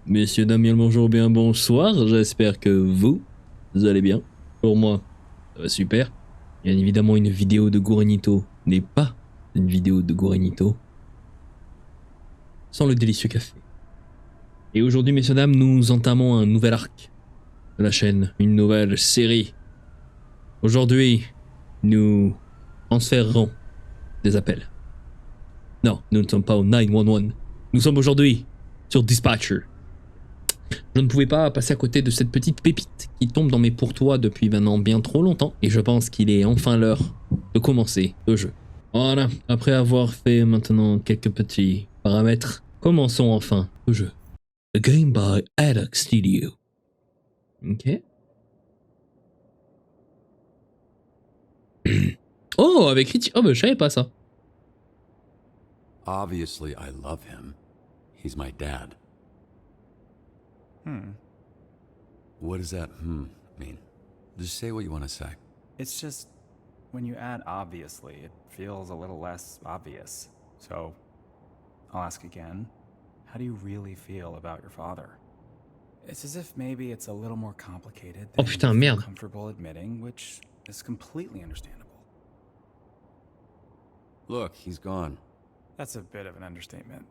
Messieurs, dames, bien le bonjour, bien bonsoir. J'espère que vous allez bien. Pour moi, ça va super. Bien évidemment, une vidéo de Gorenito n'est pas une vidéo de Gorenito sans le délicieux café. Et aujourd'hui, messieurs, dames, nous entamons un nouvel arc de la chaîne, une nouvelle série. Aujourd'hui, nous transférerons des appels. Non, nous ne sommes pas au 911. Nous sommes aujourd'hui sur Dispatcher. Je ne pouvais pas passer à côté de cette petite pépite qui tombe dans mes pourtois depuis maintenant bien trop longtemps et je pense qu'il est enfin l'heure de commencer le jeu. Voilà, après avoir fait maintenant quelques petits paramètres, commençons enfin le jeu. The Game by Haddock Studio. Ok. Oh, avec Richie. Oh, bah je savais pas ça. Obviously, I love him. He's my dad. What does that mean? Just say what you want to say. It's just, when you add obviously, it feels a little less obvious. So, I'll ask again. How do you really feel about your father? It's as if maybe it's a little more complicated Oh than putain, you feel merde. comfortable admitting, which is completely understandable. Look, he's gone. That's a bit of an understatement.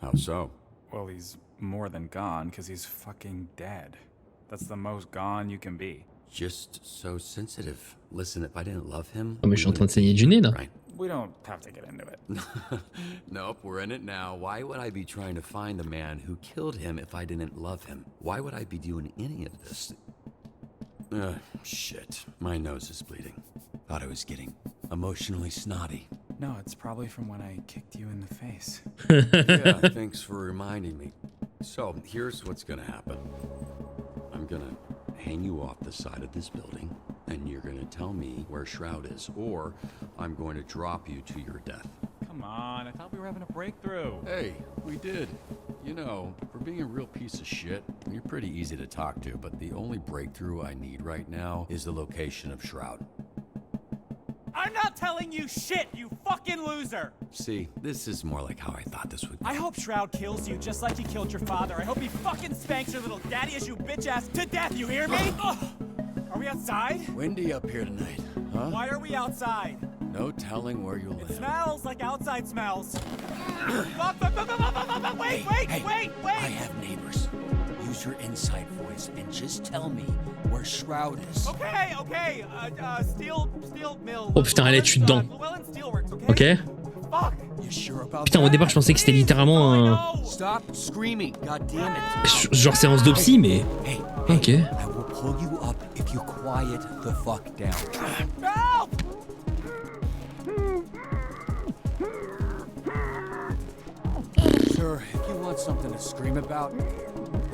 How so? Well, he's more than gone, because he's fucking dead. That's the most gone you can be. Just so sensitive. Listen, if I didn't love him... Oh, mais je suis en train de saigner du nez là. Right. We don't have to get into it. Nope, we're in it now. Why would I be trying to find the man who killed him if I didn't love him? Why would I be doing any of this? Shit. My nose is bleeding. Thought I was getting emotionally snotty. No, it's probably from when I kicked you in the face. Yeah, thanks for reminding me. So, here's what's gonna happen. I'm gonna hang you off the side of this building, and you're gonna tell me where Shroud is, or I'm going to drop you to your death. Come on, I thought we were having a breakthrough. Hey, we did. You know, for being a real piece of shit, you're pretty easy to talk to, but the only breakthrough I need right now is the location of Shroud. I'm not telling you shit, you fucking loser! See, this is more like how I thought this would be. I hope Shroud kills you just like he killed your father. I hope he fucking spanks your little daddy as you bitch ass to death, you hear me? Are we outside? Windy up here tonight, huh? Why are we outside? No telling where you'll It live. smells like outside smells. Wait, wait! I have neighbors. Use your inside voice and just tell me where Shroud is. Okay, steel mill. Oh putain, allez, tu dedans. Llewellyn Steelworks, Ok. Fuck. You sure about Putain, au départ, je pensais que c'était littéralement un. No. Stop screaming, goddammit. it. Genre séance de psy, mais. Hey, Ok. I will pull you up if you quiet the fuck down. Help! Sir, if you want something to scream about,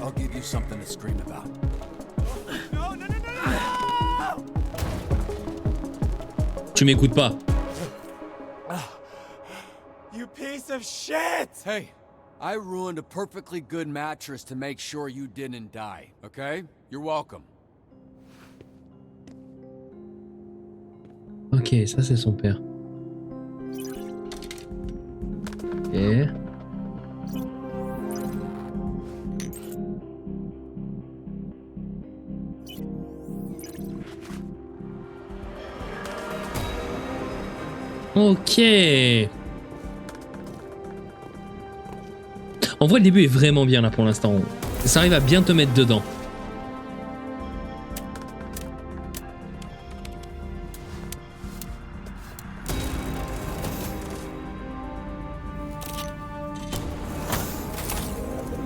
I'll give you something to scream about. No! Tu m'écoutes pas. You piece of shit! Hey, I ruined a perfectly good mattress to make sure you didn't die, okay? You're welcome. Ok, ça c'est son père. Ok. Ok. En vrai, le début est vraiment bien là pour l'instant. Ça arrive à bien te mettre dedans.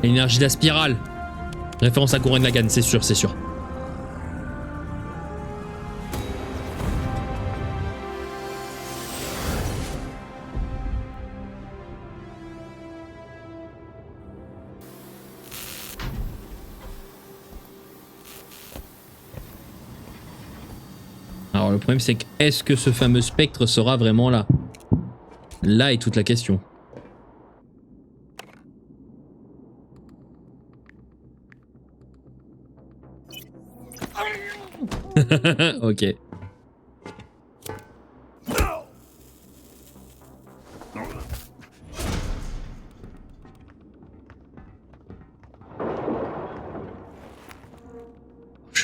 L'énergie de la spirale. Référence à Gurren Lagann, c'est sûr, c'est sûr. Alors le problème c'est que est-ce que ce fameux spectre sera vraiment là? Là est toute la question. Ok.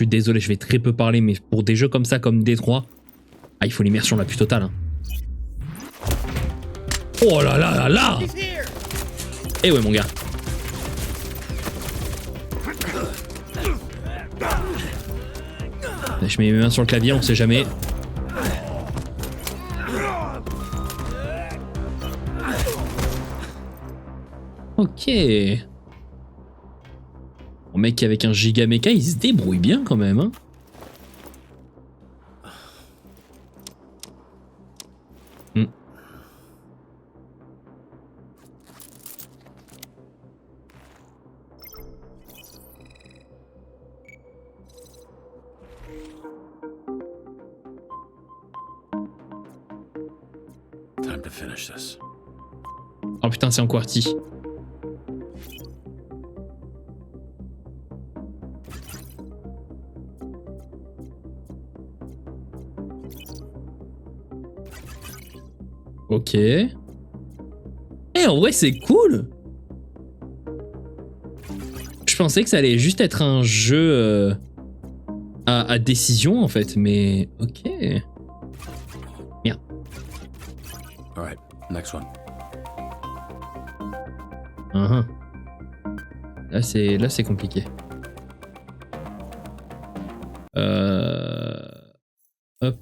suis désolé, je vais très peu parler, mais pour des jeux comme ça, comme Détroit, il faut l'immersion la plus totale. Hein. Oh là là là là! Eh ouais, mon gars. Je mets mes mains sur le clavier, on sait jamais. Ok. Le mec avec un giga méca, il se débrouille bien quand même. Hein. Time to finish this. Oh putain, c'est en QWERTY. Ok. Eh, en vrai, c'est cool. Je pensais que ça allait juste être un jeu à décision, en fait, mais ok. Bien. Alright, next one. Là, c'est compliqué. Hop.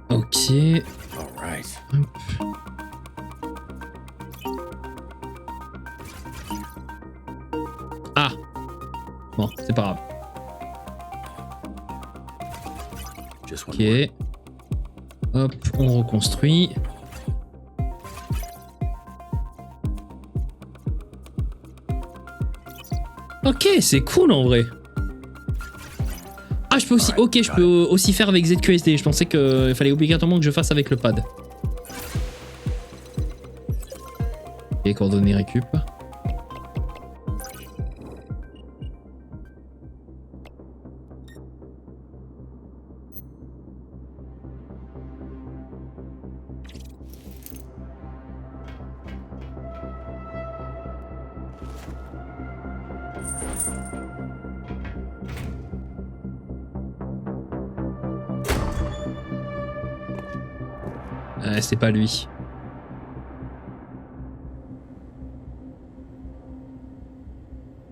Ok. Alright. Hop. Ah. Bon, c'est pas grave. Just one Ok. more. Hop, on reconstruit. Ok, c'est cool en vrai. Ah, je peux aussi. Ok, je peux aussi faire avec ZQSD. Je pensais qu'il fallait obligatoirement que je fasse avec le pad. Ok, coordonnées récup. C'est pas lui.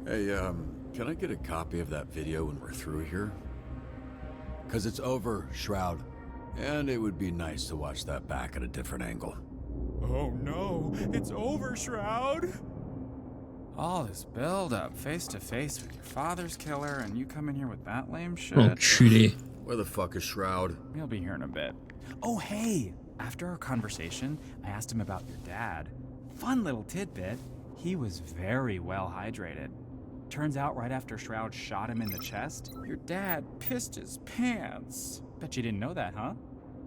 Hey, can I get a copy of that video when we're through here? Because it's over, Shroud. And it would be nice to watch that back at a different angle. Oh no, it's over, Shroud. All this build up face to face with your father's killer, and you come in here with that lame shit. Enculé. Where the fuck is Shroud? He'll be here in a bit. Oh, hey! After our conversation, I asked him about your dad. Fun little tidbit. He was very well hydrated. Turns out right after Shroud shot him in the chest, your dad pissed his pants. Bet you didn't know that, huh?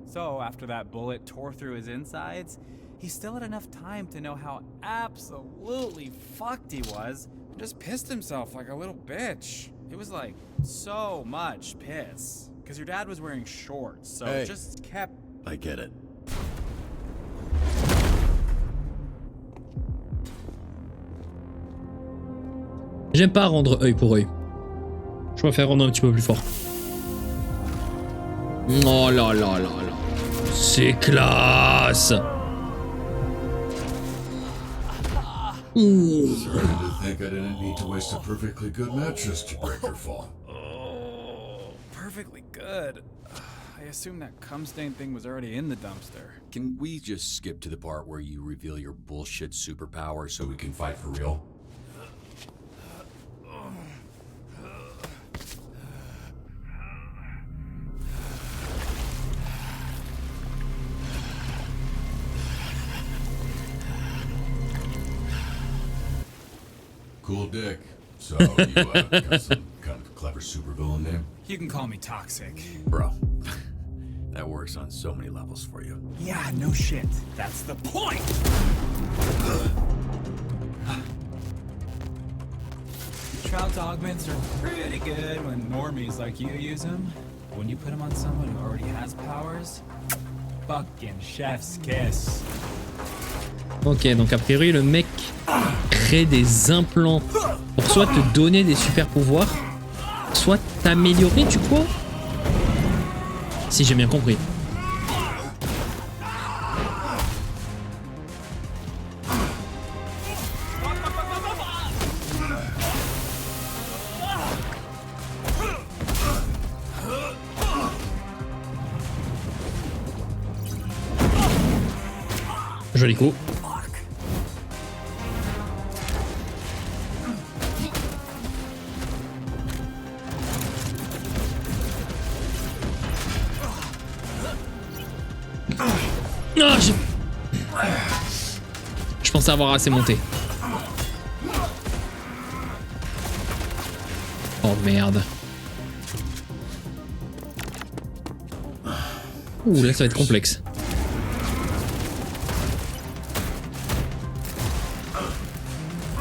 So after that bullet tore through his insides, he still had enough time to know how absolutely fucked he was and just pissed himself like a little bitch. It was like so much piss. Because your dad was wearing shorts, so Hey. it just kept... I get it. J'aime pas rendre œil pour œil. Je préfère rendre un petit peu plus fort. Oh là là là là. C'est classe. Ouh. Started to think I didn't need to waste a perfectly good mattress to break your fall. Oh, perfectly good. I assume that cum stain thing was already in the dumpster. Can we just skip to the part where you reveal your bullshit superpower so we can fight for real? Cool dick. So, you got some kind of clever supervillain name? You can call me toxic. Bro, that works on so many levels for you. Yeah, no shit. That's the point! Shroud's augments are pretty good when normies like you use them. When you put him on someone who already has powers, fucking chef's kiss. Ok, donc a priori le mec crée des implants pour soit te donner des super pouvoirs, soit t'améliorer, tu crois? Si j'ai bien compris. Joli coup. Ah, je pensais avoir assez monté. Oh merde. Ouh, là ça va être complexe.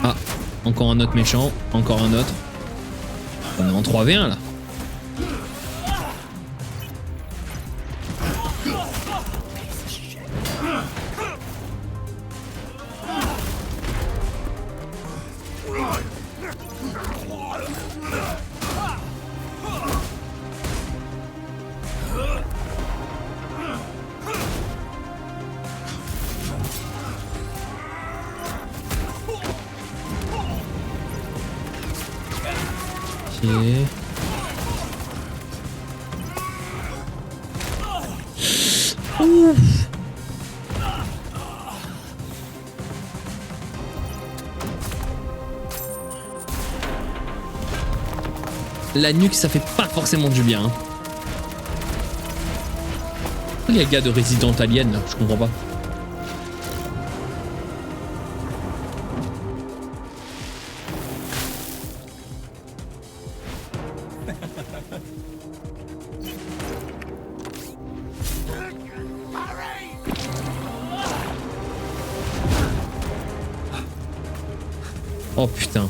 Ah, encore un autre méchant, encore un autre. On est en 3v1 là. Ok. Ouf. La nuque, ça fait pas forcément du bien. Hein. Il y a le gars de Resident Alien là, je comprends pas. Oh putain.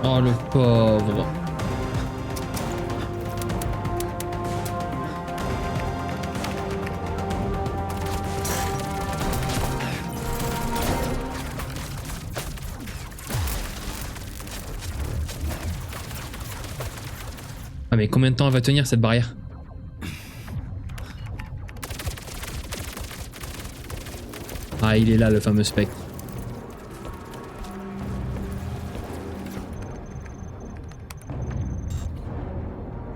Oh le pauvre. Ah mais combien de temps elle va tenir cette barrière? Ah il est là le fameux spectre.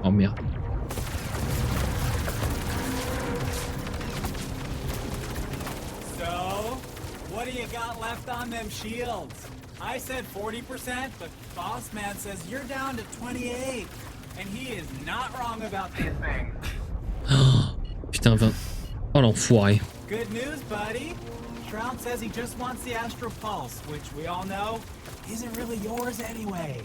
Oh merde. So, what do you got left on them shields? I said 40%, but Boss Man says you're down to 28. And he is not wrong about this thing. Putain, 20. Oh l'enfoiré. Good news, buddy. Shroud says he just wants the Astral Pulse, which we all know isn't really yours anyway.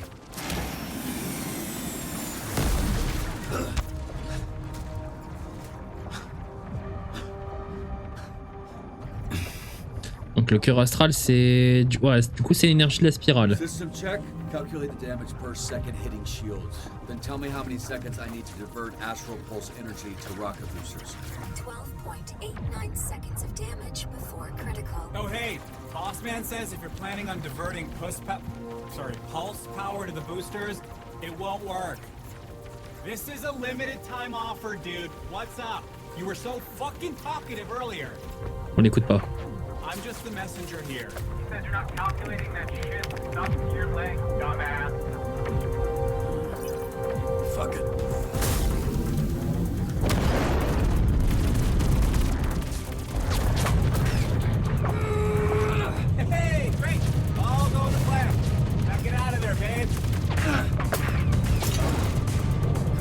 Donc le cœur astral c'est... Ouais, du coup c'est l'énergie de la spirale. System check. Calculate the damage per second hitting shields. Then tell me how many seconds I need to divert astral pulse energy to rocket boosters. 12.89 seconds of damage before critical. Oh hey, Boss Man says if you're planning on diverting pulse power to the boosters, it won't work. This is a limited time offer, dude. What's up? You were so fucking talkative earlier. On l'écoute pas. I'm just the messenger here. He says you're not calculating that shit stuck to your leg, dumbass. Fuck it. Hey, great! All go to plan. Now get out of there, babe.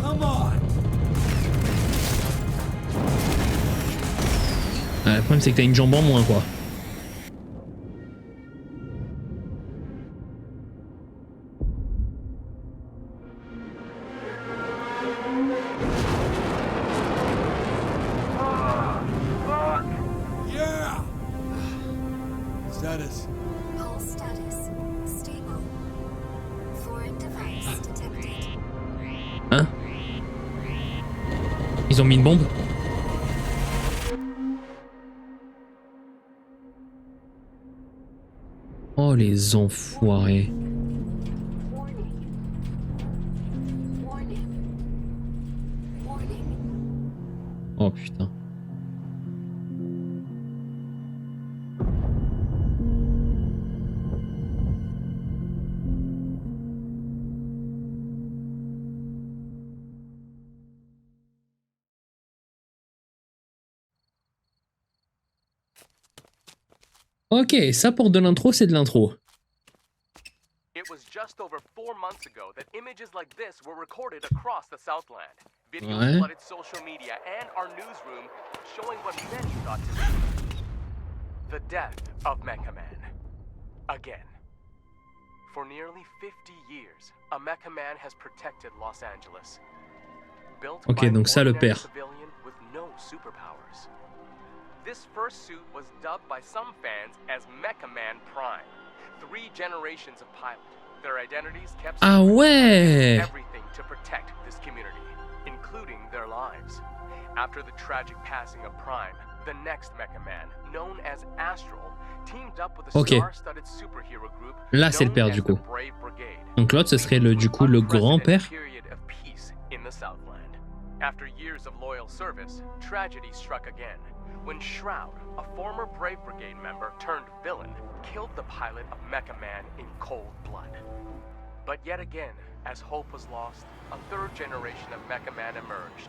Come on! Le problème c'est que t'as une jambe en moins quoi. status? Pulse status stable. Foreign device detected. Hein? Ils ont mis une bombe? Oh les enfoirés. Warning. Warning. Warning. Oh putain. Ok, ça pour de l'intro, c'est de l'intro. It was just over 4 months ago that images like this were recorded across the Southland. Videos Ouais. flooded social media and our newsroom, showing what many thought to be the death of Mecha Man. Again. For nearly 50 years, a Mecha Man has protected Los Angeles. Built Ok, by an donc ça, le ordinary père. civilian with no superpowers. This first suit was dubbed by some fans as Mecha Man Prime. 3 generations of pilot. Their identities kept Ah secret. ouais! Everything to protect this community, including their lives. After the tragic passing of Prime, the next Mecha Man, known as Astral, teamed up with a Ok. star-studded superhero group Là, c'est le known père, as du the coup. Brave Brigade. Donc l'autre, ce serait le, du coup le grand-père. Period of peace in the Southland. After years of loyal service, tragedy struck again when Shroud, a former Brave Brigade member turned villain, killed the pilot of Mecha Man in cold blood. But yet again, as hope was lost, a 3rd generation of Mecha Man emerged.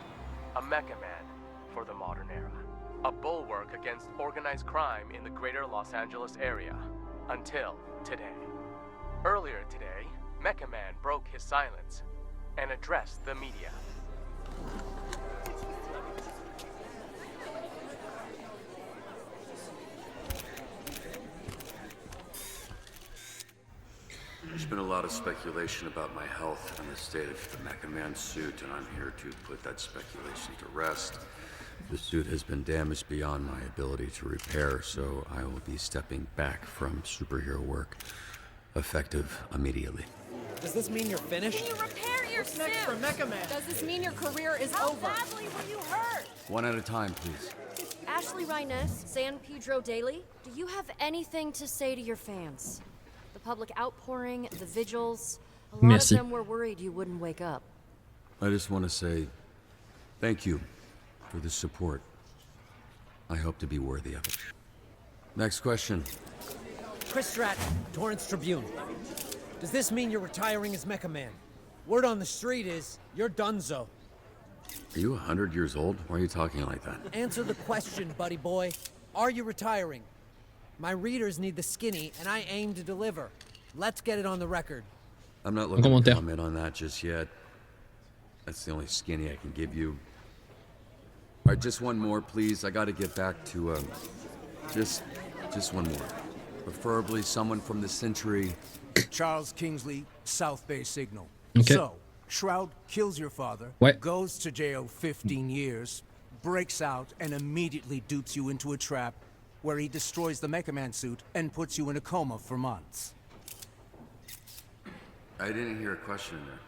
A Mecha Man for the modern era. A bulwark against organized crime in the greater Los Angeles area. Until today. Earlier today, Mecha Man broke his silence and addressed the media. There's been a lot of speculation about my health and the state of the Mecha Man suit, and I'm here to put that speculation to rest. The suit has been damaged beyond my ability to repair, so I will be stepping back from superhero work, effective immediately. Does this mean you're finished? Can you repair your What's next suit? for Mecha Man? Does this mean your career is How over? badly were you hurt? One at a time, please. Ashley Rhiness, San Pedro Daily. Do you have anything to say to your fans? The public outpouring, the vigils. A lot Merci. of them were worried you wouldn't wake up. I just want to say thank you for the support. I hope to be worthy of it. Next question. Chris Stratton, Torrance Tribune. Does this mean you're retiring as Mecha Man? Word on the street is you're donezo. Are you 100 years old? Why are you talking like that? Answer the question, buddy boy. Are you retiring? My readers need the skinny, and I aim to deliver. Let's get it on the record. I'm not looking to commentaire. comment on that just yet. That's the only skinny I can give you. All right, just one more, please. I got to get back to just one more. Preferably someone from the Century. Charles Kingsley, South Bay Signal. Okay. So, Shroud kills your father, Ouais. goes to jail 15 years, breaks out, and immediately dupes you into a trap where he destroys the Mecha Man suit and puts you in a coma for months. I didn't hear a question in there.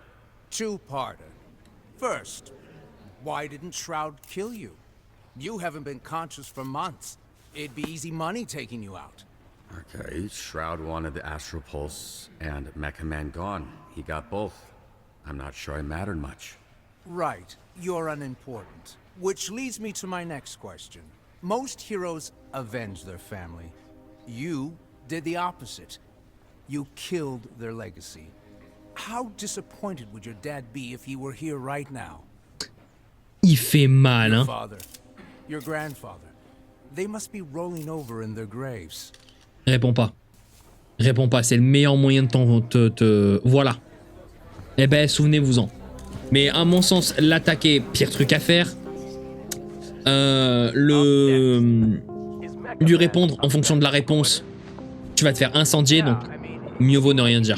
Two-parter. First, why didn't Shroud kill you? You haven't been conscious for months. It'd be easy money taking you out. Okay, Shroud wanted the Astral Pulse and Mecha Man gone. He got both. I'm not sure I mattered much. Right, you're unimportant. Which leads me to my next question. Most heroes avenge their family. You did the opposite. You killed their legacy. How disappointed would your dad be if he were here right now? Il fait mal, Your hein. father, your grandfather, they must be rolling over in their graves. Réponds pas. Réponds pas, c'est le meilleur moyen de te... Voilà. Eh ben, souvenez-vous-en. Mais à mon sens, l'attaquer, pire truc à faire. Lui répondre en fonction de la réponse. Tu vas te faire incendier, donc mieux vaut ne rien dire.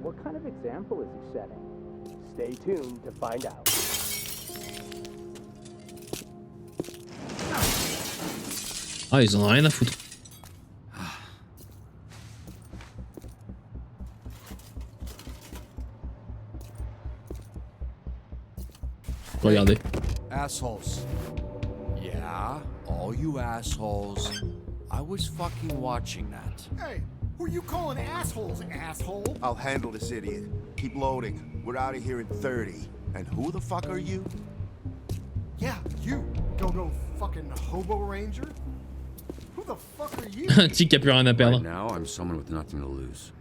What kind of example is he setting? Stay tuned to find out. Ah, ils en ont rien à foutre. Regardez. Assholes. Yeah, all you assholes. I was fucking watching that. Hey, who you calling assholes, asshole? I'll handle this idiot. Keep loading. We're out of here in 30. And who the fuck are you? Yeah, you. Go fucking hobo ranger? Who the fuck are you? Un type qui a plus rien à perdre. Right now, I'm someone with nothing to lose,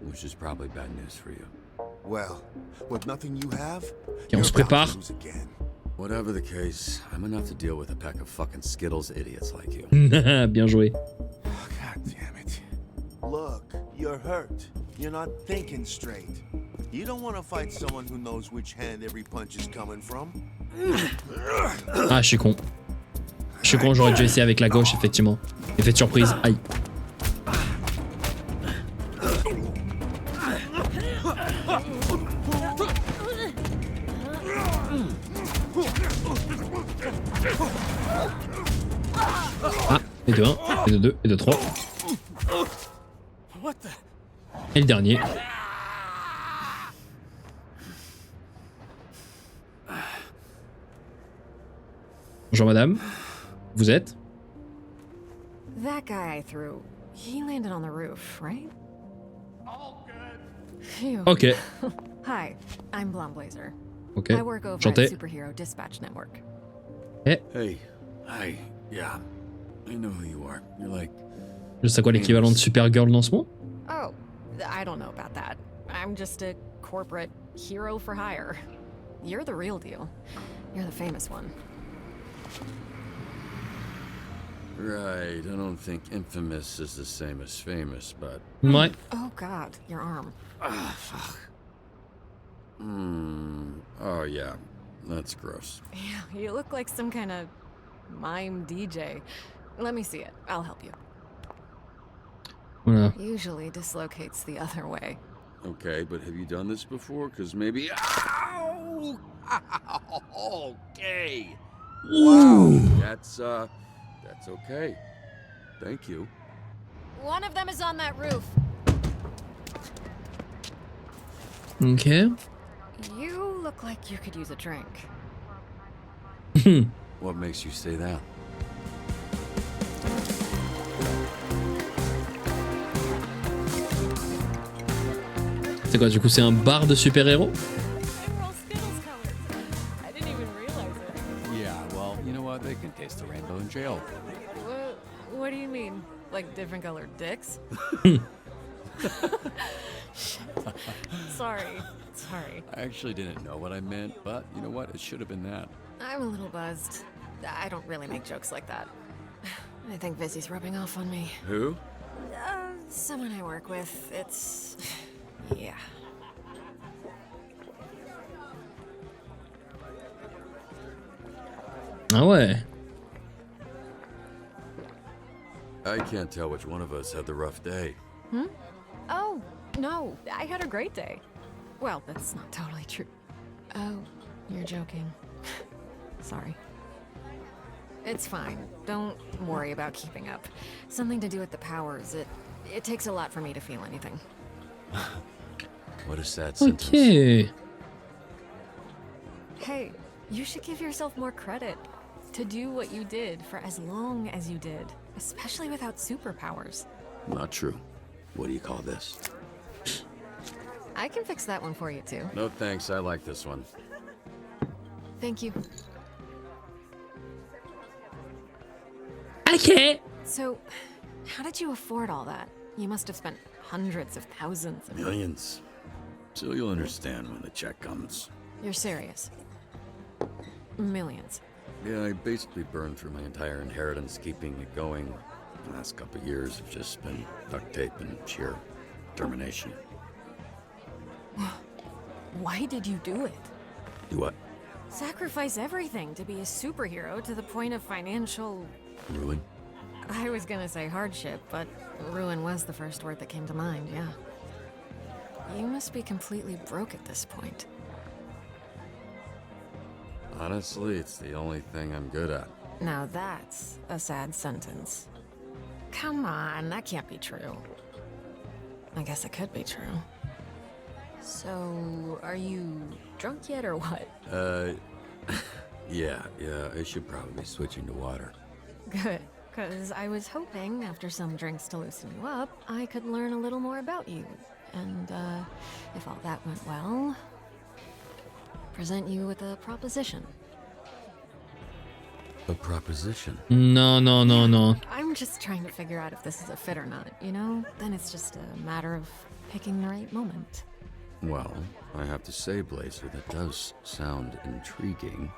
which is probably bad news for you. Well, with nothing you have, Et on se prépare. Whatever the case, I'm enough to deal with a pack of fucking Skittles idiots like you. Bien joué. God damn it. Look, you're hurt. You're not thinking straight. You don't want to fight someone who knows which hand every punch is coming from. Ah, je suis con. Je suis con, j'aurais dû essayer avec la gauche, effectivement. Effet de surprise. Aïe. Ah, et de 1, et de 2, et de 3. Et le dernier. Bonjour madame. Vous êtes? That guy I threw, he landed on the roof, right? Phew. Ok. Hi, I'm Blonde Blazer. Ok. I work over Chanté. at Superhero Dispatch Network. Hey, hi, yeah, I know who you are. You're like... Je sais quoi l'équivalent de Supergirl dans ce monde? Oh, I don't know about that. I'm just a corporate hero for hire. You're the real deal. You're the famous one. Right, I don't think infamous is the same as famous, but... Ouais. Oh god, your arm. Ah, fuck. Oh yeah, that's gross. Yeah, you look like some kind of mime DJ. Let me see it. I'll help you. Voilà. Usually dislocates the other way. Okay, but have you done this before? Because maybe... Ow! Ow! Okay. Wow, that's okay. Thank you. One of them is on that roof. Ok. You look like you could use a drink. What makes you say that? C'est quoi, du coup, c'est un bar de super-héros? Yeah, well, you know what? They can taste the rainbow in jail. What do you mean? Like different colored dicks? Sorry. I actually didn't know what I meant, but you know what? It should have been that. I'm a little buzzed. I don't really make jokes like that. I think Vizzy's rubbing off on me. Who? Someone I work with. It's... yeah. Ah ouais. I can't tell which one of us had the rough day. Oh, no. I had a great day. Well, that's not totally true. Oh, you're joking. Sorry. It's fine. Don't worry about keeping up. Something to do with the powers. It takes a lot for me to feel anything. What a sad sentence. Ok. Hey, you should give yourself more credit. To do what you did for as long as you did. Especially without superpowers. Not true. What do you call this? I can fix that one for you, too. No thanks, I like this one. Thank you. Ok. So, how did you afford all that? You must have spent hundreds of thousands of... Millions. So you'll understand when the check comes. You're serious? Millions. Yeah, I basically burned through my entire inheritance keeping it going. The last couple of years have just been duct tape and sheer determination. Why did you do it? Do what? Sacrifice everything to be a superhero to the point of financial... Ruin? I was gonna say hardship, but ruin was the first word that came to mind, yeah. You must be completely broke at this point. Honestly, it's the only thing I'm good at. Now that's a sad sentence. Come on, that can't be true. I guess it could be true. So, are you drunk yet or what? Yeah, I should probably be switching to water. Good, because I was hoping, after some drinks to loosen you up, I could learn a little more about you. And, if all that went well, present you with a proposition. A proposition? No. I'm just trying to figure out if this is a fit or not, you know? Then it's just a matter of picking the right moment. Well, I have to say, Blazer, that does sound intriguing.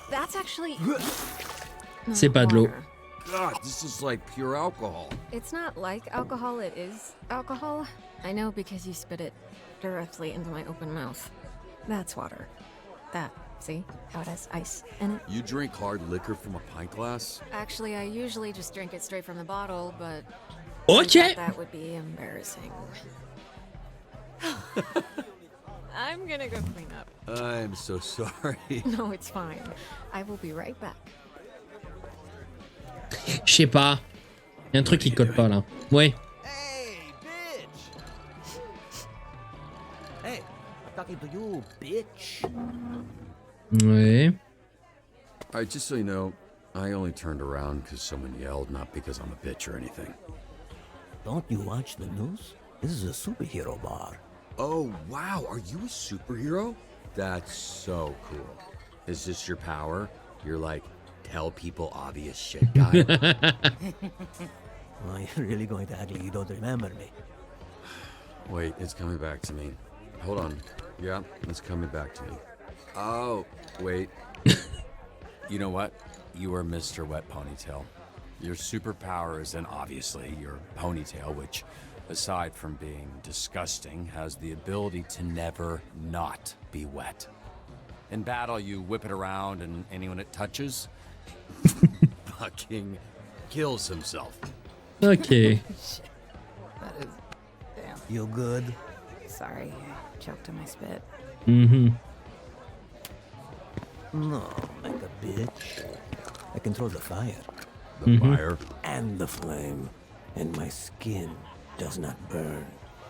That's actually... C'est pas de l'eau. God, this is like pure alcohol. It's not like alcohol, it is alcohol. I know because you spit it directly into my open mouth. That's water. That, see? How it has ice in it? You drink hard liquor from a pint glass? Actually, I usually just drink it straight from the bottle, but... Okay. I thought that would be embarrassing. I'm gonna go clean up. I'm so sorry. No, it's fine. I will be right back. Je sais pas. Y a un truc qui colle pas là. Ouais. Hey, talking to you, bitch. Ouais. Alright, just so you know, I only turned around because someone yelled, not because I'm a bitch or anything. Don't you watch the news? This is a superhero bar. Oh, wow, are you a superhero? That's so cool. Is this your power? You're like, tell people obvious shit guy? Well, you're really going to act like you don't remember me. Wait, it's coming back to me. Hold on. Yeah, it's coming back to me. Oh, wait. You know what? You are Mr. Wet Ponytail. Your superpower is then obviously your ponytail, which, aside from being disgusting, has the ability to never not be wet. In battle, you whip it around and anyone it touches fucking kills himself. Ok. That is... damn. You good? Sorry, I choked on my spit. Mhm. No, like a bitch. I control the fire. The fire? And the flame. And my skin does not burn.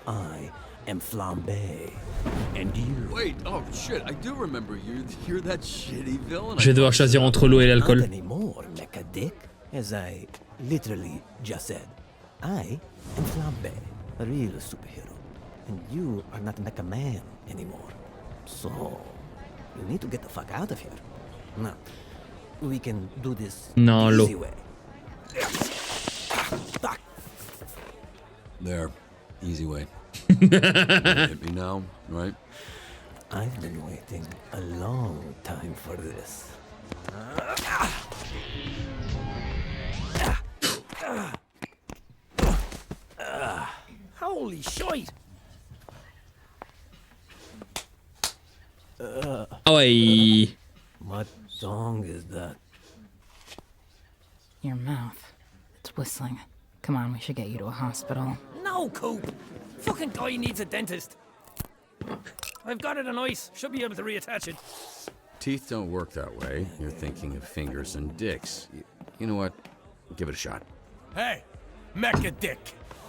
I am Flambe. And you... Wait, oh shit, I do remember you. You're that shitty villain. Je vais devoir choisir entre l'eau et l'alcool. Not anymore, mecha dick. As I literally just said. I am Flambe, a real superhero. And you are not Mecha Man anymore. So, you need to get the fuck out of here. Now, we can do this Non, easy l'eau. way. Fuck. There. Easy way. Hit me now, right? I've been waiting a long time for this. Holy shit! Ah ouais. What song is that? Your mouth. It's whistling. Come on, we should get you to a hospital. No, Coop! Fucking guy needs a dentist. I've got it on ice. Should be able to reattach it. Teeth don't work that way. You're thinking of fingers and dicks. You know what? Give it a shot. Hey, Mecha Dick,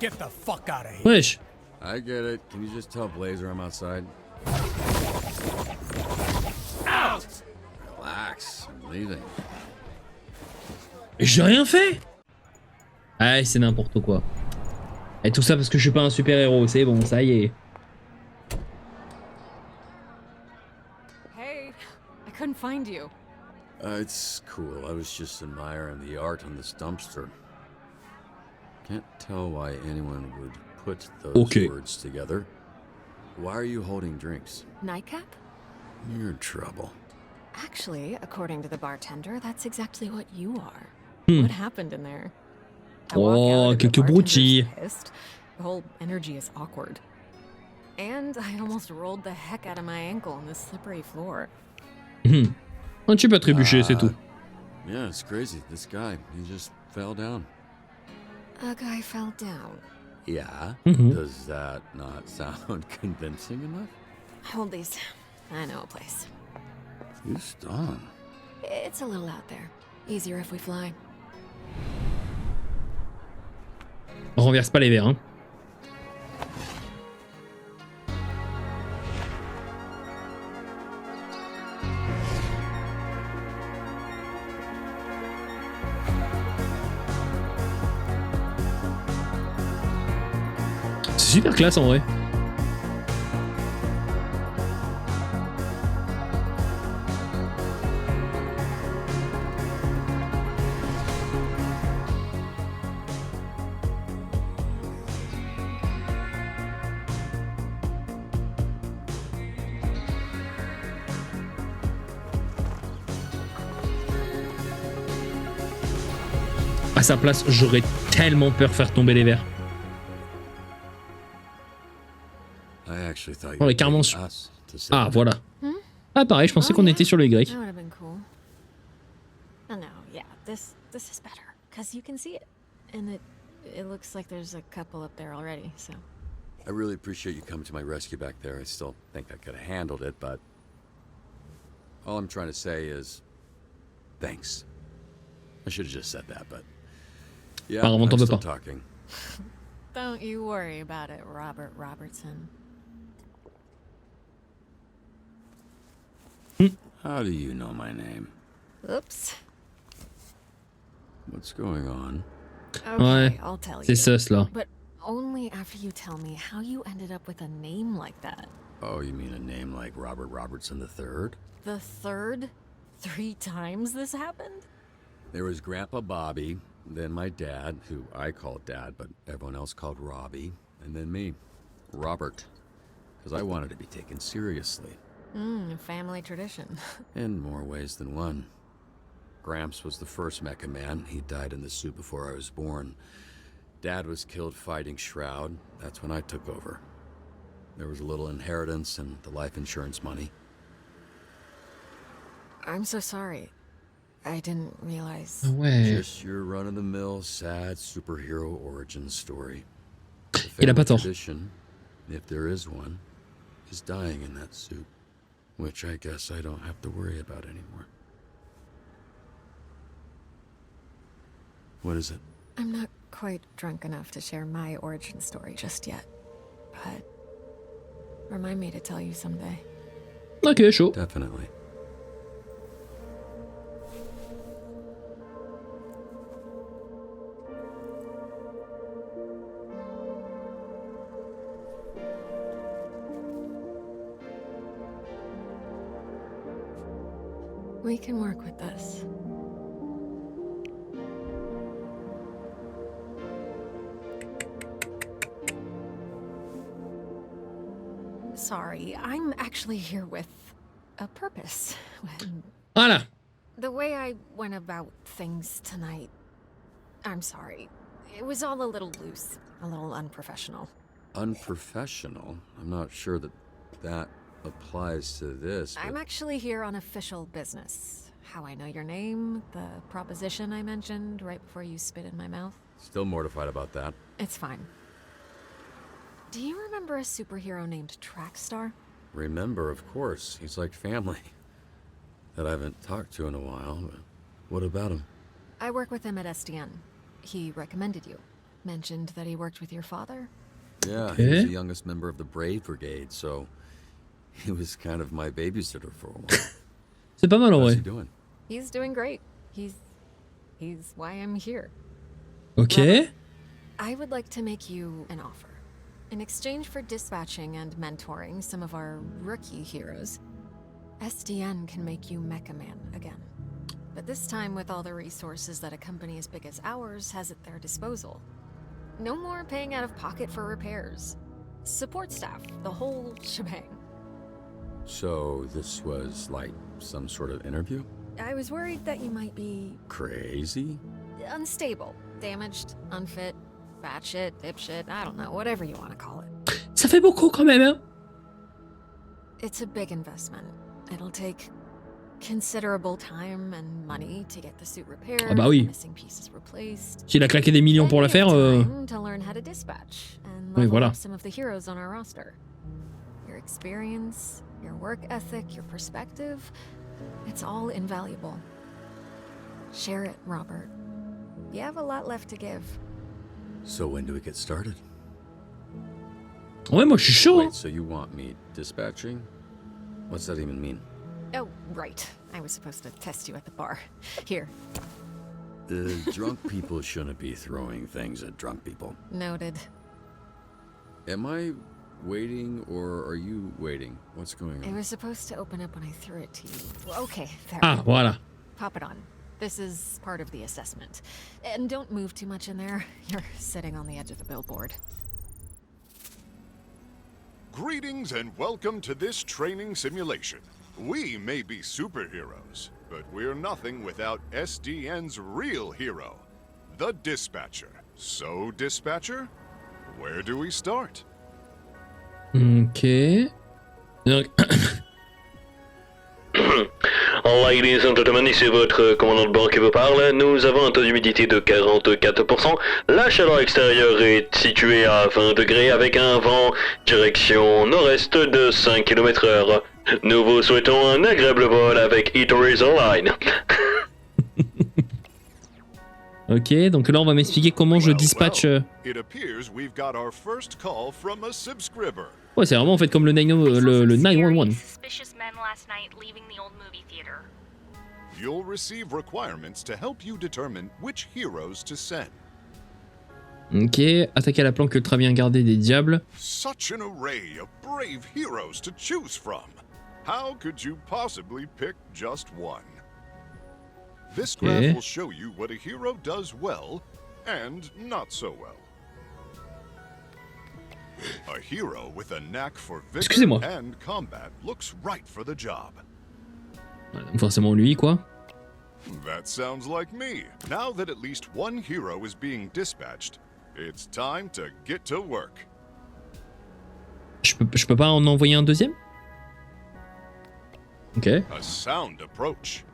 get the fuck out of here. Wesh. I get it. Can you just tell Blazer I'm outside? Out! Relax. I'm leaving. J'ai rien fait. Ah, c'est n'importe quoi. Et tout ça parce que je suis pas un super héros, c'est bon, ça y est. Hey, I couldn't find you. It's cool. I was just admiring the art on this dumpster. Can't tell why anyone would put those words together. Why are you holding drinks? Nightcap? You're in trouble. Actually, according to the bartender, that's exactly what you are. Hmm. What happened in there? Oh, quelques broutilles. Pissed. The whole energy is awkward. And I almost rolled the heck out of my ankle on this slippery floor. Un petit peu trébuché, c'est tout. Yeah, it's crazy. This guy, he just fell down. A guy fell down. Yeah? Mhm. Does that not sound convincing enough? Hold these. I know a place. You stung. It's a little out there. Easier if we fly. On renverse pas les verres, hein. C'est super classe en vrai. À sa place, j'aurais tellement peur de faire tomber les verres. On est carrément sur... Ah, voilà. Ah, pareil, je pensais qu'on était sur le Y. That would have been cool. Oh no, yeah, this is better because you can see it, and it looks like there's a couple up there already. So. I really appreciate you coming to my rescue back there. I still think I could have handled it, but all I'm trying to say is thanks. I should have just said that, but yeah, I'm still talking. Don't you worry about it, Robert Robertson. How do you know my name? Oops. What's going on? Okay, I'll tell you. C'est ça, cela. But only after you tell me how you ended up with a name like that. Oh, you mean a name like Robert Robertson III? The third? 3 times this happened? There was Grandpa Bobby, then my dad, who I called Dad, but everyone else called Robbie, and then me, Robert, because I wanted to be taken seriously. Family tradition. In more ways than one. Gramps was the first Mecha Man. He died in the suit before I was born. Dad was killed fighting Shroud. That's when I took over. There was a little inheritance and the life insurance money. I'm so sorry. I didn't realize. Ouais. Just your run-of-the-mill, sad superhero origin story. Il a pas tort. Tradition, if there is one, is dying in that suit, which I guess I don't have to worry about anymore. What is it? I'm not quite drunk enough to share my origin story just yet, but remind me to tell you someday. Ok, chaud. Definitely. We can work with this. Sorry, I'm actually here with a purpose. Voilà. The way I went about things tonight, I'm sorry. It was all a little loose, a little unprofessional. Unprofessional? I'm not sure that applies to this. I'm actually here on official business. How I know your name, the proposition I mentioned right before you spit in my mouth. Still mortified about that. It's fine. Do you remember a superhero named Trackstar? Remember, of course. He's like family. That I haven't talked to in a while, but what about him? I work with him at SDN. He recommended you. Mentioned that he worked with your father? Yeah, he was the youngest member of the Brave Brigade, so he was kind of my babysitter for a while. C'est pas mal en How's vrai. he doing? He's doing great. He's why I'm here. Ok. Robert, I would like to make you an offer. In exchange for dispatching and mentoring some of our rookie heroes, SDN can make you Mecha Man again. But this time with all the resources that a company as big as ours has at their disposal. No more paying out of pocket for repairs. Support staff, the whole shebang. So this was like some sort of interview? I was worried that you might be Crazy? unstable, damaged, unfit, batshit, dipshit, I don't know, whatever you want to call it. Ça fait beaucoup quand même, hein. It's a big investment. It'll take considerable time and money to get the suit repaired, Ah bah oui. missing pieces replaced. S'il a claqué des millions pour la faire, Time to learn how to dispatch and Oui, level voilà. up some of the heroes on our roster. Your experience, your work ethic, your perspective, It's all invaluable. Share it, Robert. You have a lot left to give. So when do we get started? Ouais, moi je suis chaud. Wait, so you want me dispatching? What's that even mean? Oh, right. I was supposed to test you at the bar. Here. The drunk people shouldn't be throwing things at drunk people. Noted. Am I waiting or are you waiting? What's going It on? was supposed to open up when I threw it to you. Well, okay, there. Ah, voilà. Pop it on. This is part of the assessment. And don't move too much in there. You're sitting on the edge of the billboard. Greetings and welcome to this training simulation. We may be superheroes, but we're nothing without SDN's real hero, the Dispatcher. So, Dispatcher, where do we start? Ok. Donc... Ladies and gentlemen, ici votre commandant de bord qui vous parle. Nous avons un taux d'humidité de 44%. La chaleur extérieure est située à 20 degrés avec un vent direction nord-est de 5 km/h. Nous vous souhaitons un agréable vol avec Eateries Online. Ok, donc là on va m'expliquer comment je dispatche. It appears we've got our first call from a subscriber. Ouais, c'est vraiment en fait comme le 911. Suspicious men last night leaving the old movie theater. You'll receive requirements to help you determine which heroes to send. Ok, attaquer à la planque ultra bien gardée des diables. Such an array of brave heroes to choose from. How could you possibly pick just one? This graph will show you what a hero does well and not so well. A hero with a knack for vigor and combat looks right for the job. Voilà, forcément lui quoi. That sounds like me. Now that at least one hero is being dispatched, it's time to get to work. Je peux pas en envoyer un deuxième? Ok. A sound approach.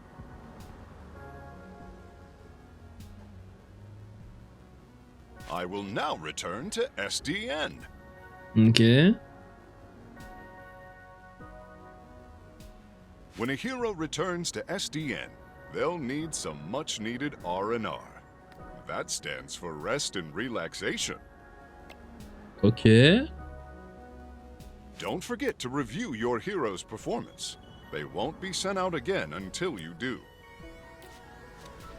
I will now return to SDN. Ok. When a hero returns to SDN, they'll need some much-needed R&R. That stands for rest and relaxation. Ok. Don't forget to review your hero's performance. They won't be sent out again until you do.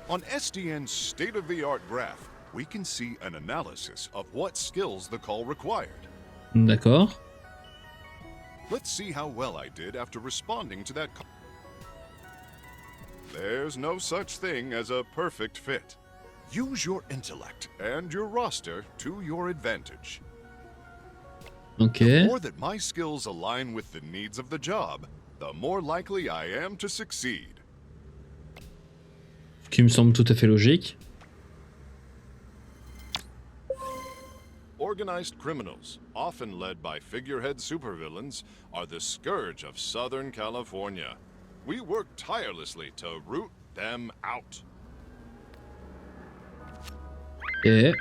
On SDN's state-of-the-art graph, we can see an analysis of what skills the call required. D'accord. Let's see how well I did after responding to that call. There's no such thing as a perfect fit. Use your intellect and your roster to your advantage. Okay. The more that my skills align with the needs of the job, the more likely I am to succeed. Ce qui me semble tout à fait logique. Organized criminals, often led by figurehead supervillains, are the scourge of Southern California. We work tirelessly to root them out. Et...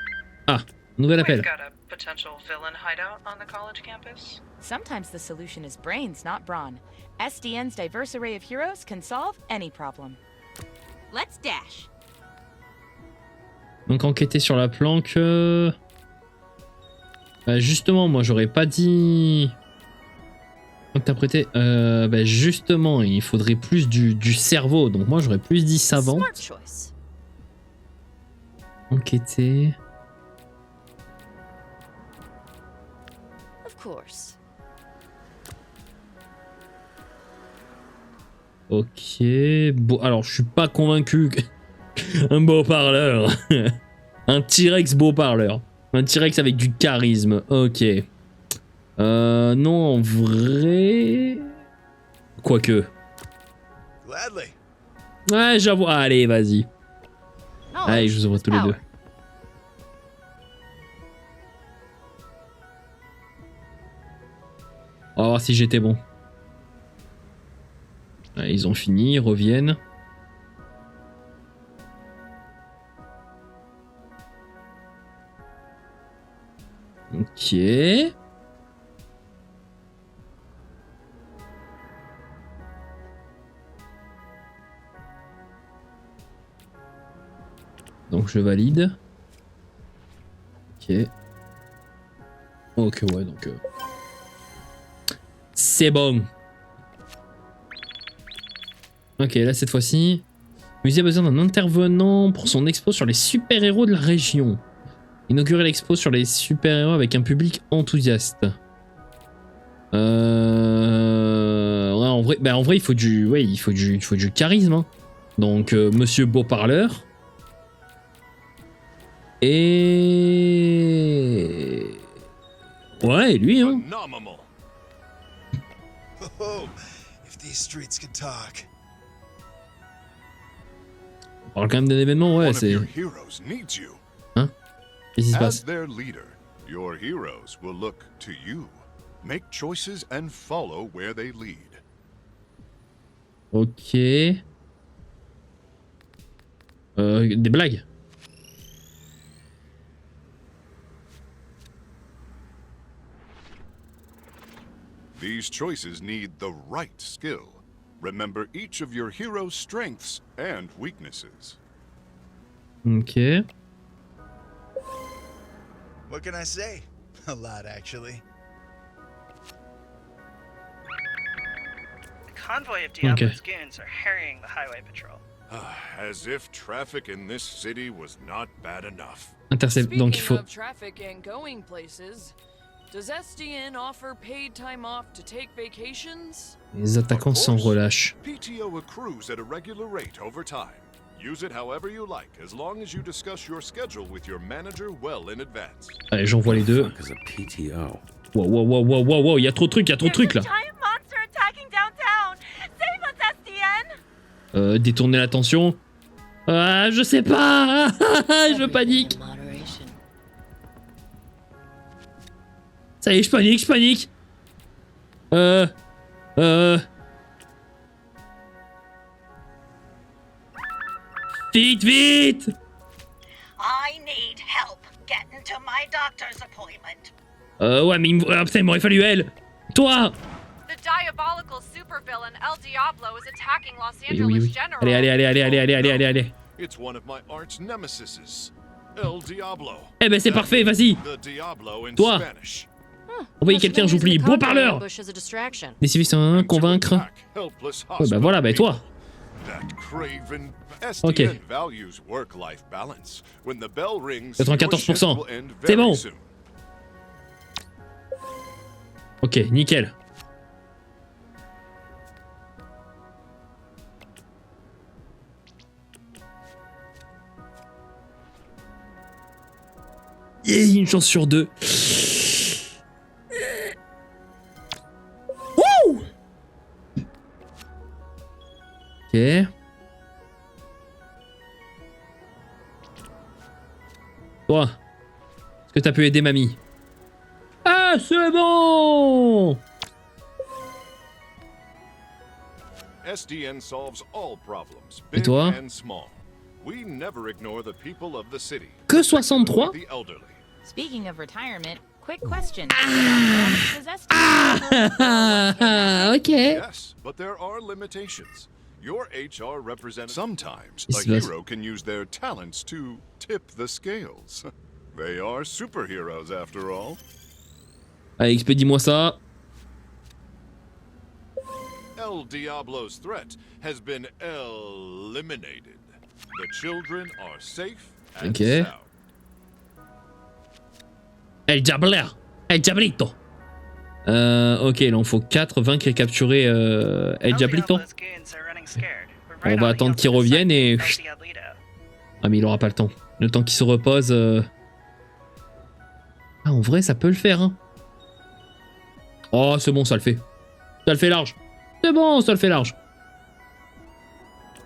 Ah, nouvel appel. We've got a potential villain hideout on the college campus. Sometimes the solution is brains, not brawn. SDN's diverse array of heroes can solve any problem. Let's dash. Donc enquêter sur la planque... Bah justement, moi j'aurais pas dit... Interpréter... Bah justement, il faudrait plus du cerveau. Donc moi j'aurais plus dit savante. Enquêter... Of course. Ok... Bon, alors je suis pas convaincu que... Un beau parleur. Un T-Rex beau parleur. Un T-Rex avec du charisme. Ok. Non, en vrai... Quoique. Ouais, j'avoue. Allez, vas-y. Allez, je vous envoie tous les deux. On va voir si j'étais bon. Allez, ils ont fini, ils reviennent. Ok. Donc je valide. Ok. Ok, ouais, donc... C'est bon. Ok, là cette fois-ci... Le musée a besoin d'un intervenant pour son expo sur les super-héros de la région. Inaugurer l'expo sur les super-héros avec un public enthousiaste. Ouais, en vrai, il faut du, ouais, il faut du charisme. Hein. Donc, Monsieur Beau-Parleur. Et... Ouais, lui, hein. Oh, if these streets could talk. On parle quand même d'un événement, ouais, c'est... Hein? Qu'est-ce qui se passe? As their leader, your heroes will look to you. Make choices and follow where they lead. Ok. Des blagues. These choices need the right skill. Remember each of your hero's strengths and weaknesses. Ok. What can I say? A lot, actually. A convoy of Diablo's goons are harrying the highway patrol. As if traffic in this city was not bad enough. Intercept, donc il faut... Of traffic and going places, does SDN offer paid time off to take vacations? Les attaquants sans relâche. PTO accrues at a regular rate over time. Use it however you like, as long as you discuss your schedule with your manager well in advance. Allez, j'envoie les deux. Wow, wow, wow, wow, wow, wow, il y a trop de trucs, là. Détourner l'attention. Ah, je sais pas. Je panique. Ça y est, je panique. Vite. I need help getting to my doctor's appointment. Ouais, mais il m'aurait fallu elle. Toi. The diabolical supervillain El Diablo is attacking Los Oui. Angeles General. Allez. It's one of my arch nemesises, El Diablo. Eh ben c'est parfait, vas-y. The Diablo in Toi. Spanish. Envoyez quelqu'un, j'oublie. Beau-Parleur. Les civils sont convaincre. Ouais, bah voilà, bah toi. Ok. 94%. C'est bon. Ok, nickel. Yeah, une chance sur deux. Wouh! Ok. Toi, est-ce que t'as pu aider mamie? Ah, c'est bon! SDN solves all problems, Et big toi? and small. We never ignore the people of the city. Que 63? The elderly. Speaking of retirement, quick question. Ok. Yes, but there are limitations. Your HR representative. Sometimes a hero can use their talents to tip the scales. They are superheroes after all. Allez, expédie-moi ça. El Diablo's threat has been eliminated. The children are safe and Ok. sound. El Diablito. Ok, là on faut 4, vaincre et capturer El Diablito. On va attendre qu'il revienne et... Ah mais il aura pas le temps. Le temps qu'il se repose... Ah en vrai ça peut le faire hein. Oh c'est bon ça le fait. Ça le fait large. C'est bon ça le fait large.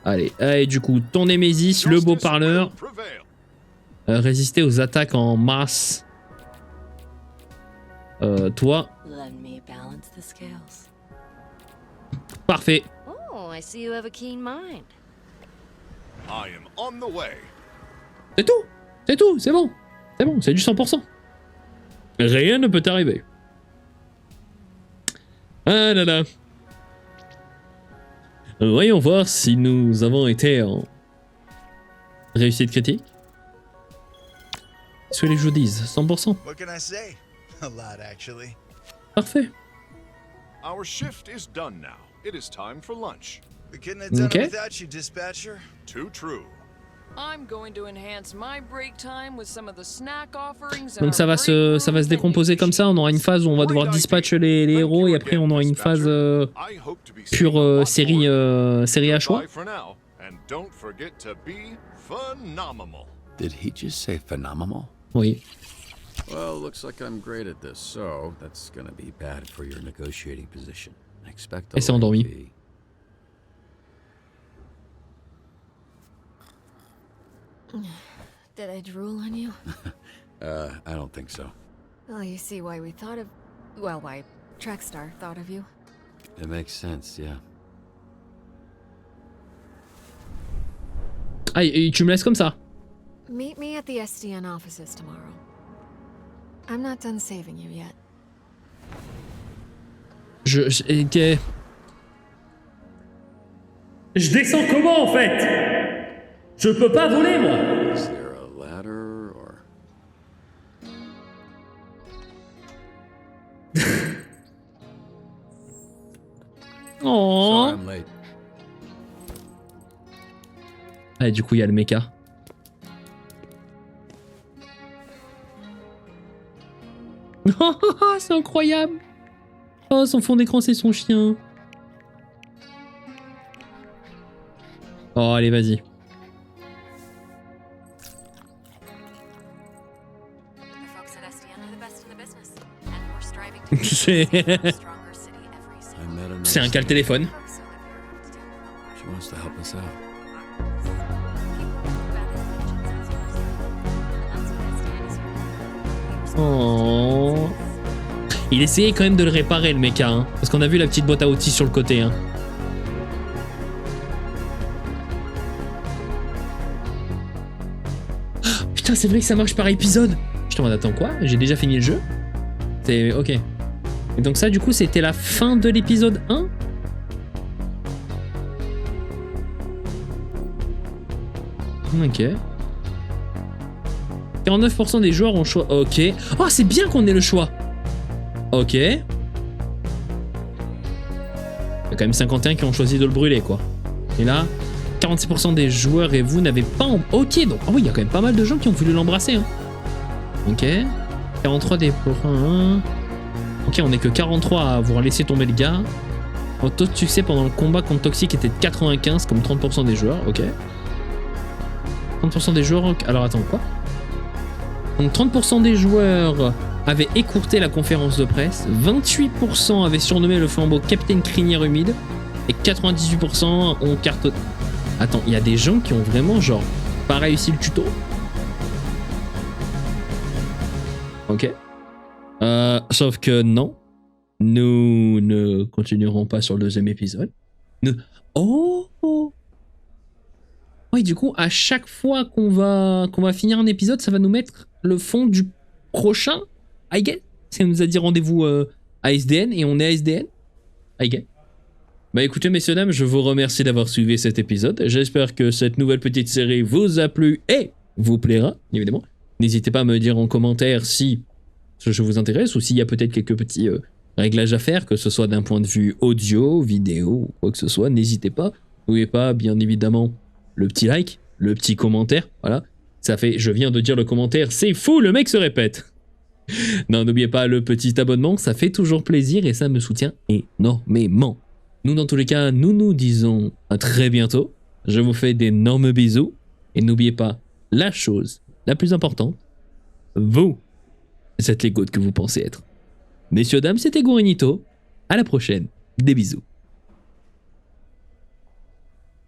Allez, du coup, ton Némésis, le Beau-Parleur. Résister aux attaques en masse. Toi. Parfait. Oh, I see you have a keen mind. I am on the way. C'est tout, c'est bon, c'est du 100%. Rien ne peut t'arriver. Ah là là. Voyons voir si nous avons été en réussite critique. Ce que les jeux disent, 100%. What can I say? A lot, actually. Parfait. Our shift is done now. It is time for lunch. We couldn't have done Okay. it without you, dispatcher. Too true. I'm going to enhance my break time with some of the snack offerings. Donc ça va se décomposer comme ça. On aura une phase où on va devoir dispatcher les héros et après on aura une phase pure série à choix. Bye for now, and don't forget to be phenomenal. Did he just say phenomenal? Oui. Well, looks like I'm great at this, so that's gonna be bad for your negotiating position. I expect Et c'est endormi. Did I drool on you? I don't think so. Well, you see why we thought of... Well, why Trackstar thought of you. It makes sense, yeah. Ah, et tu me laisses comme ça. Meet me at the SDN offices tomorrow. I'm not done saving you yet. Ok. Je descends comment en fait? Je peux pas voler moi. Is there a ladder or... Oh. Sorry, I'm late. Ah, du coup, il y a le mecha. C'est incroyable. Oh, son fond d'écran, c'est son chien. Oh, allez, vas-y. C'est un cal téléphone. She wants to help us out. Oh. Il essayait quand même de le réparer le mecha, hein, parce qu'on a vu la petite boîte à outils sur le côté. Hein. Oh, putain, c'est vrai que ça marche par épisode. Je te demande, attends quoi? J'ai déjà fini le jeu? C'est ok. Et donc ça, du coup, c'était la fin de l'épisode 1? Ok. 49% des joueurs ont choix. Ok. Oh, c'est bien qu'on ait le choix. Ok. Il y a quand même 51 qui ont choisi de le brûler, quoi. Et là, 46% des joueurs et vous n'avez pas... Ok, donc... Oh oui, il y a quand même pas mal de gens qui ont voulu l'embrasser. Hein. Ok. 43 des... Ok, on est que 43 à avoir laissé tomber le gars. Le taux de succès pendant le combat contre Toxic était de 95, comme 30% des joueurs. Ok. 30% des joueurs... Alors attends, quoi? Donc 30% des joueurs avaient écourté la conférence de presse, 28% avaient surnommé le flambeau Captain Crinière Humide, et 98% ont cartonné. Attends, il y a des gens qui ont vraiment genre pas réussi le tuto. Ok. Sauf que non, nous ne continuerons pas sur le deuxième épisode. Oh. Oui, du coup, à chaque fois qu'on va finir un épisode, ça va nous mettre le fond du prochain, I guess. Ça nous a dit rendez-vous à SDN et on est à SDN, I guess. Bah écoutez, messieurs, dames, je vous remercie d'avoir suivi cet épisode. J'espère que cette nouvelle petite série vous a plu et vous plaira, évidemment. N'hésitez pas à me dire en commentaire si ce jeu vous intéresse ou s'il y a peut-être quelques petits réglages à faire, que ce soit d'un point de vue audio, vidéo ou quoi que ce soit. N'hésitez pas. N'oubliez pas, bien évidemment, le petit like, le petit commentaire, voilà. Ça fait, je viens de dire le commentaire, c'est fou, le mec se répète. Non, n'oubliez pas le petit abonnement, ça fait toujours plaisir et ça me soutient énormément. Nous, dans tous les cas, nous nous disons à très bientôt. Je vous fais d'énormes bisous. Et n'oubliez pas la chose la plus importante. Vous êtes les goats que vous pensez être. Messieurs, dames, c'était Gourinito. À la prochaine. Des bisous.